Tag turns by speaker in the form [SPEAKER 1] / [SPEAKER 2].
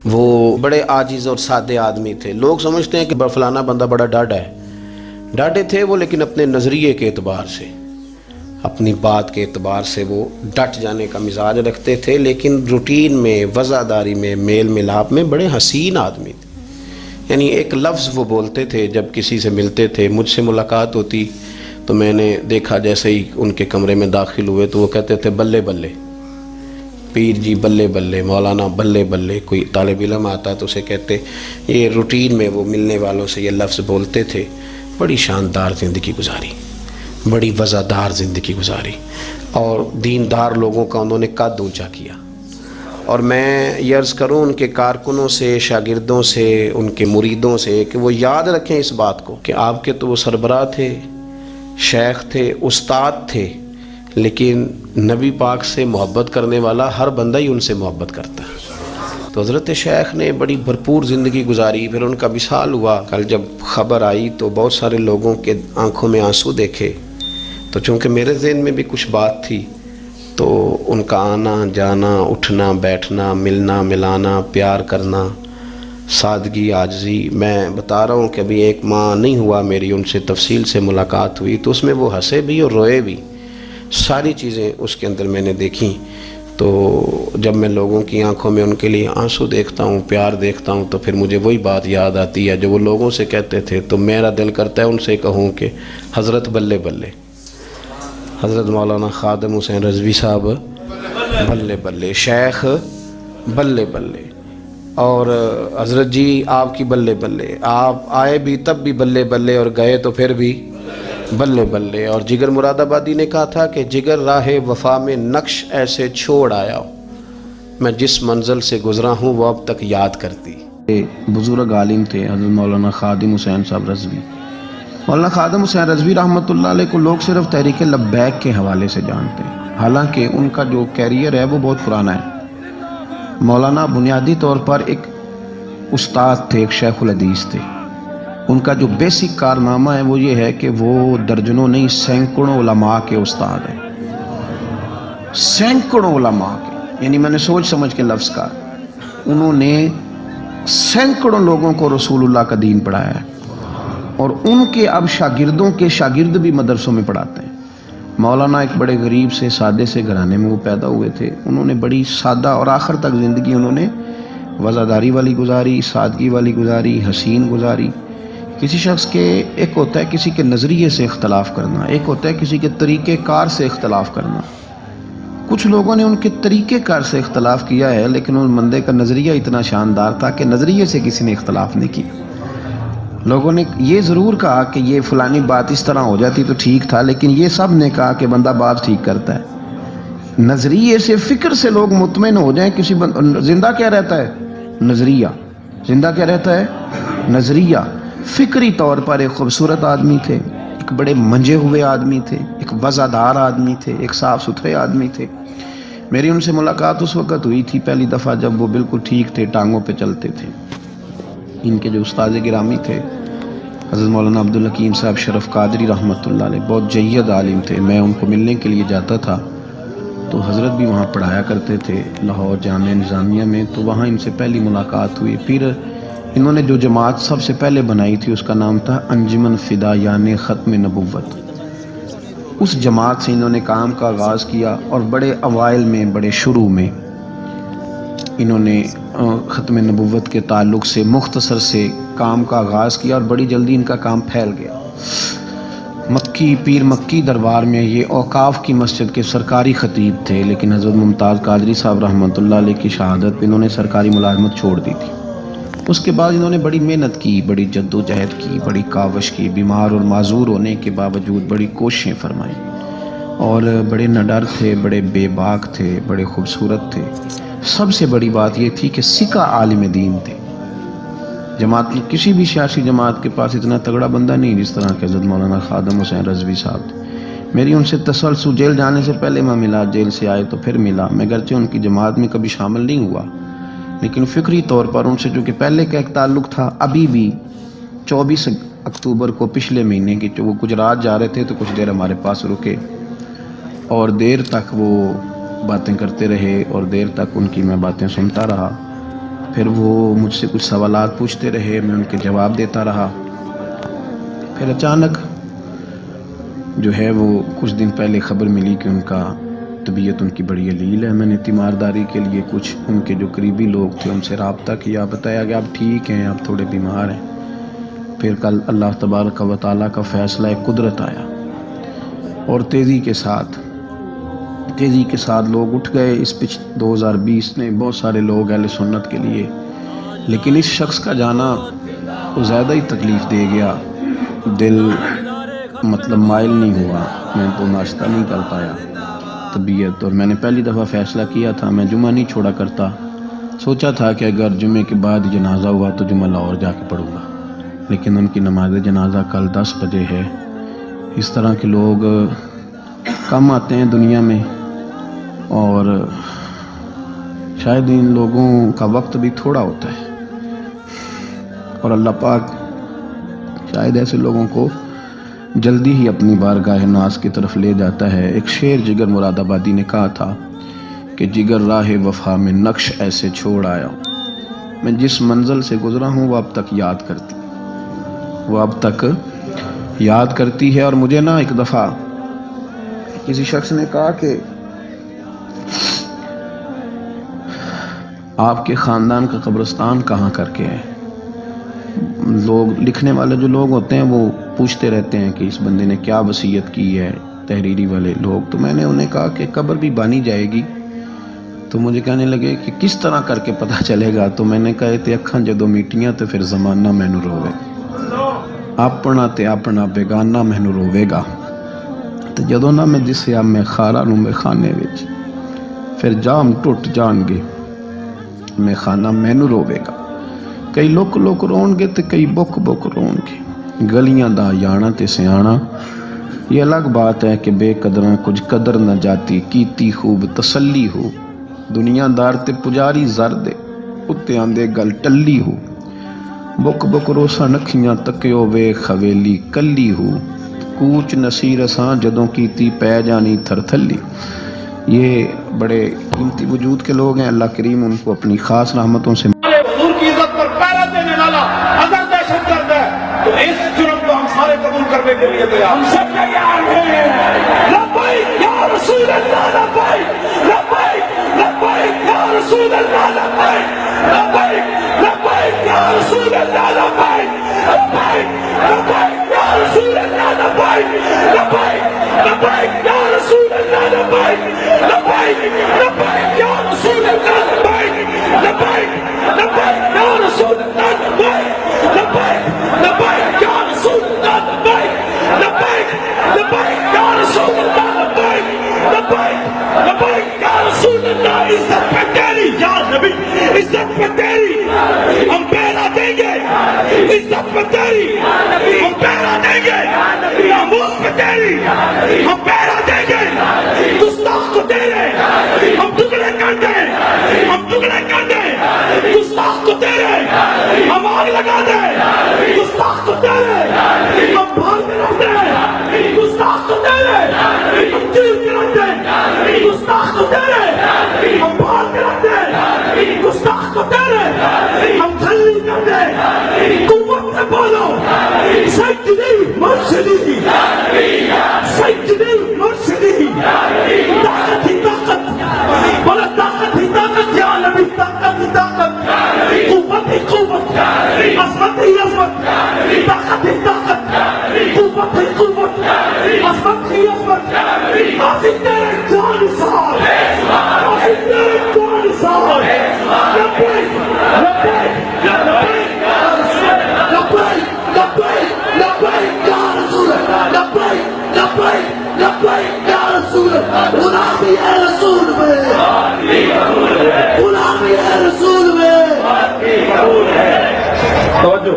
[SPEAKER 1] وہ بڑے عاجز اور سادے آدمی تھے. لوگ سمجھتے ہیں کہ فلانا بندہ بڑا ڈاڈا ہے. ڈاڈے تھے وہ، لیکن اپنے نظریے کے اعتبار سے، اپنی بات کے اعتبار سے وہ ڈٹ جانے کا مزاج رکھتے تھے، لیکن روٹین میں، وزاداری میں، میل ملاپ میں بڑے حسین آدمی تھے. یعنی ایک لفظ وہ بولتے تھے جب کسی سے ملتے تھے. مجھ سے ملاقات ہوتی تو میں نے دیکھا جیسے ہی ان کے کمرے میں داخل ہوئے تو وہ کہتے تھے بلے بلے، پیر جی بلے بلے، مولانا بلے بلے. کوئی طالب علم آتا تو اسے کہتے. یہ روٹین میں وہ ملنے والوں سے یہ لفظ بولتے تھے. بڑی شاندار زندگی گزاری، بڑی وزادار زندگی گزاری، اور دیندار لوگوں کا انہوں نے قد اونچا کیا. اور میں یہ عرض کروں ان کے کارکنوں سے، شاگردوں سے، ان کے مریدوں سے کہ وہ یاد رکھیں اس بات کو کہ آپ کے تو وہ سربراہ تھے، شیخ تھے، استاد تھے، لیکن نبی پاک سے محبت کرنے والا ہر بندہ ہی ان سے محبت کرتا ہے. تو حضرت شیخ نے بڑی بھرپور زندگی گزاری. پھر ان کا وصال ہوا. کل جب خبر آئی تو بہت سارے لوگوں کے آنکھوں میں آنسو دیکھے. تو چونکہ میرے ذہن میں بھی کچھ بات تھی تو ان کا آنا جانا، اٹھنا بیٹھنا، ملنا ملانا، پیار کرنا، سادگی، عاجزی. میں بتا رہا ہوں کہ ابھی 1 ماہ نہیں ہوا میری ان سے تفصیل سے ملاقات ہوئی، تو اس میں وہ ہنسے بھی اور روئے بھی. ساری چیزیں اس کے اندر میں نے دیکھیں. تو جب میں لوگوں کی آنکھوں میں ان کے لیے آنسو دیکھتا ہوں، پیار دیکھتا ہوں، تو پھر مجھے وہی بات یاد آتی ہے جو وہ لوگوں سے کہتے تھے. تو میرا دل کرتا ہے ان سے کہوں کہ حضرت بلے بلے، حضرت مولانا خادم حسین رضوی صاحب بلے بلے، شیخ بلے بلے، اور حضرت جی آپ کی بلے بلے. آپ آئے بھی تب بھی بلے بلے اور گئے تو پھر بھی بلے بلے. اور جگر مراد آبادی نے کہا تھا کہ جگر راہ وفا میں نقش ایسے چھوڑ آیا ہوں، میں جس منزل سے گزرا ہوں وہ اب تک یاد کرتی. بزرگ عالم تھے حضرت مولانا خادم حسین صاحب رضوی. مولانا خادم حسین رضوی رحمۃ اللہ علیہ کو لوگ صرف تحریک لبیک کے حوالے سے جانتے ہیں، حالانکہ ان کا جو کیریئر ہے وہ بہت پرانا ہے. مولانا بنیادی طور پر ایک استاد تھے، ایک شیخ الحدیث تھے. ان کا جو بیسک کارنامہ ہے وہ یہ ہے کہ وہ درجنوں نہیں سینکڑوں علماء کے استاد ہیں. سینکڑوں علماء کے، یعنی میں نے سوچ سمجھ کے لفظ کہا. انہوں نے سینکڑوں لوگوں کو رسول اللہ کا دین پڑھایا ہے، اور ان کے اب شاگردوں کے شاگرد بھی مدرسوں میں پڑھاتے ہیں. مولانا ایک بڑے غریب سے سادے سے گھرانے میں وہ پیدا ہوئے تھے. انہوں نے بڑی سادہ اور آخر تک زندگی انہوں نے وزاداری والی گزاری، سادگی والی گزاری، حسین گزاری. کسی شخص کے ایک ہوتا ہے کسی کے نظریے سے اختلاف کرنا، ایک ہوتا ہے کسی کے طریقہ کار سے اختلاف کرنا. کچھ لوگوں نے ان کے طریقہ کار سے اختلاف کیا ہے، لیکن ان بندے کا نظریہ اتنا شاندار تھا کہ نظریے سے کسی نے اختلاف نہیں کیا. لوگوں نے یہ ضرور کہا کہ یہ فلانی بات اس طرح ہو جاتی تو ٹھیک تھا، لیکن یہ سب نے کہا کہ بندہ بات ٹھیک کرتا ہے. نظریے سے، فکر سے لوگ مطمئن ہو جائیں. زندہ کیا رہتا ہے؟ نظریہ. زندہ کیا رہتا ہے؟ نظریہ. فکری طور پر ایک خوبصورت آدمی تھے، ایک بڑے منجے ہوئے آدمی تھے، ایک وزادار آدمی تھے، ایک صاف ستھرے آدمی تھے. میری ان سے ملاقات اس وقت ہوئی تھی پہلی دفعہ جب وہ بالکل ٹھیک تھے، ٹانگوں پہ چلتے تھے. ان کے جو استاد گرامی تھے حضرت مولانا عبدالحکیم صاحب شرف قادری رحمۃ اللہ علیہ، بہت جید عالم تھے. میں ان کو ملنے کے لیے جاتا تھا تو حضرت بھی وہاں پڑھایا کرتے تھے لاہور جامعہ نظامیہ میں. تو وہاں ان سے پہلی ملاقات ہوئی. پھر انہوں نے جو جماعت سب سے پہلے بنائی تھی اس کا نام تھا انجمن فدا، یعنی ختم نبوت. اس جماعت سے انہوں نے کام کا آغاز کیا، اور بڑے اوائل میں، بڑے شروع میں انہوں نے ختم نبوت کے تعلق سے مختصر سے کام کا آغاز کیا، اور بڑی جلدی ان کا کام پھیل گیا. مکی پیر مکی دربار میں یہ اوقاف کی مسجد کے سرکاری خطیب تھے، لیکن حضرت ممتاز قادری صاحب رحمۃ اللہ علیہ کی شہادت پہ انہوں نے سرکاری ملازمت چھوڑ دی تھی. اس کے بعد انہوں نے بڑی محنت کی، بڑی جد و جہد کی، بڑی کاوش کی. بیمار اور معذور ہونے کے باوجود بڑی کوششیں فرمائیں، اور بڑے نڈر تھے، بڑے بے باک تھے، بڑے خوبصورت تھے. سب سے بڑی بات یہ تھی کہ سکہ عالم دین تھے. جماعت کسی بھی سیاسی جماعت کے پاس اتنا تگڑا بندہ نہیں جس طرح کہ حضرت مولانا خادم حسین رضوی صاحب تھے. میری ان سے تسلسل، جیل جانے سے پہلے میں ملا، جیل سے آئے تو پھر ملا. میں گرچہ ان کی جماعت میں کبھی شامل نہیں ہوا، لیکن فکری طور پر ان سے جو کہ پہلے کا ایک تعلق تھا، ابھی بھی 24 اکتوبر کو پچھلے مہینے کی وہ گجرات جا رہے تھے تو کچھ دیر ہمارے پاس رکے، اور دیر تک وہ باتیں کرتے رہے، اور دیر تک ان کی میں باتیں سنتا رہا. پھر وہ مجھ سے کچھ سوالات پوچھتے رہے، میں ان کے جواب دیتا رہا۔ پھر اچانک جو ہے وہ کچھ دن پہلے خبر ملی کہ ان کا طبیعت ان کی بڑی علیل ہے۔ میں نے تیمارداری کے لیے کچھ ان کے جو قریبی لوگ تھے ان سے رابطہ کیا، بتایا کہ آپ ٹھیک ہیں، آپ تھوڑے بیمار ہیں۔ پھر کل اللہ تبارک و تعالیٰ کا فیصلہ قدرت آیا اور تیزی کے ساتھ لوگ اٹھ گئے۔ اس 2020 نے بہت سارے لوگ اہل سنت کے لیے، لیکن اس شخص کا جانا کو زیادہ ہی تکلیف دے گیا۔ دل مائل نہیں ہوا، میں تو ناشتہ نہیں کر پایا طبیعت، اور میں نے پہلی دفعہ فیصلہ کیا تھا میں جمعہ نہیں چھوڑا کرتا۔ سوچا تھا کہ اگر جمعے کے بعد جنازہ ہوا تو جمعہ لاہور جا کے پڑھوں گا، لیکن ان کی نماز جنازہ کل 10 بجے ہے۔ اس طرح کے لوگ کم آتے ہیں دنیا میں، اور شاید ان لوگوں کا وقت بھی تھوڑا ہوتا ہے، اور اللہ پاک شاید ایسے لوگوں کو جلدی ہی اپنی بارگاہ ناز کی طرف لے جاتا ہے۔ ایک شعر جگر مراد آبادی نے کہا تھا کہ جگر راہ وفا میں نقش ایسے چھوڑ آیا، میں جس منزل سے گزرا ہوں وہ اب تک یاد کرتی ہے۔ اور مجھے نا ایک دفعہ کسی شخص نے کہا کہ آپ کے خاندان کا قبرستان کہاں کر کے ہے؟ لوگ لکھنے والے جو لوگ ہوتے ہیں وہ پوچھتے رہتے ہیں کہ اس بندے نے کیا وصیت کی ہے، تحریری والے لوگ۔ تو میں نے انہیں کہا کہ قبر بھی بانی جائے گی۔ تو مجھے کہنے لگے کہ کس طرح کر کے پتہ چلے گا؟ تو میں نے کہا تے اکھاں جدوں میٹیاں تو پھر زمانہ مینوں روے، اپنا تے اپنا بیگانہ مینوں روے گا۔ تو جدوں نہ میں دسیا میں خارا نوں میں خانے وچ، پھر جام ٹوٹ جان گے، میں خانہ مینوں روے گا۔ کئی لک لک رون گے تے کئی بک بک رون گے، گلیاں دا یانا تے سیانا۔ یہ الگ بات ہے کہ بے قدراں کچھ قدر نہ جاتی، کیتی خوب تسلی ہو۔ دنیا دار تے پجاری زر دے، اتے آندے گل ٹلی ہو۔ بک بک روسا نکھیاں تکیو وے خویلی کلی ہو۔ کوچ نصیر اساں جدوں کیتی پے جانی تھر تھلی۔ یہ بڑے قیمتی وجود کے لوگ ہیں، اللہ کریم ان کو اپنی خاص رحمتوں سے
[SPEAKER 2] حضور کی عزت پر پہرا دینے والا اگر دہشت گرد ہے تو اس جرم کو ہم سارے قبول کرنے کے لیے تیار، ہم سب تیار ہیں۔ لبیک یا رسول اللہ، لبیک لبیک لبیک یا رسول اللہ، لبیک لبیک لبیک یا رسول اللہ، لبیک لبیک لبیک یا رسول اللہ، لبیک لبیک لبیک یا رسول اللہ، لبیک لبیک لبیک یا رسول اللہ، لبیک لبیک لبیک یا رسول اللہ، لبیک لبیک لبیک یا رسول اللہ، لبیک لبیک لبیک یا رسول اللہ، لبیک لبیک لبیک یا رسول اللہ۔ عزت پہ تیری یا نبی، عزت پہ تیری ہم پہرا دیں گے، عزت پہ تیری ہم پہرا دیں گے، ناموس پہ تیری ہم پہرا دیں گے، گستاخ کو تیرے ہم ٹکڑے کر دیں، ہم ٹکڑے کر دیں، گستاخ کو تیرے ہم آگ لگا دیں، گستاخ کو تیرے ہم بھاگ میں رکھ دیں، گستاخ کو تیرے ہم چیر کے رکھ دیں، گستاخ کو تیرے ہم بھاگ میں رکھ دیں، گستاخ کو تیرے ہم جھلی کر دیں۔ قوت سے بولو سیدی مرشدی، سیدی مرشدی، طاقت ہی طاقت، بولا طاقت ہی طاقت یا نبی، طاقت ہی طاقت، قوت ہی قوت، عظمت ہی عظمت، طاقت ہی طاقت، قوت ہی قوت، عظمت ہی عظمت، آسی تیرے جان سار، آسی تیرے جان سار، لبیک لبیک لبیک لبیک لبیک یا رسول اللہ، لبیک لبیک لبیک یا رسول اللہ۔ غلامی ہے رسول میں، غلامی ہے رسول میں۔ توجہ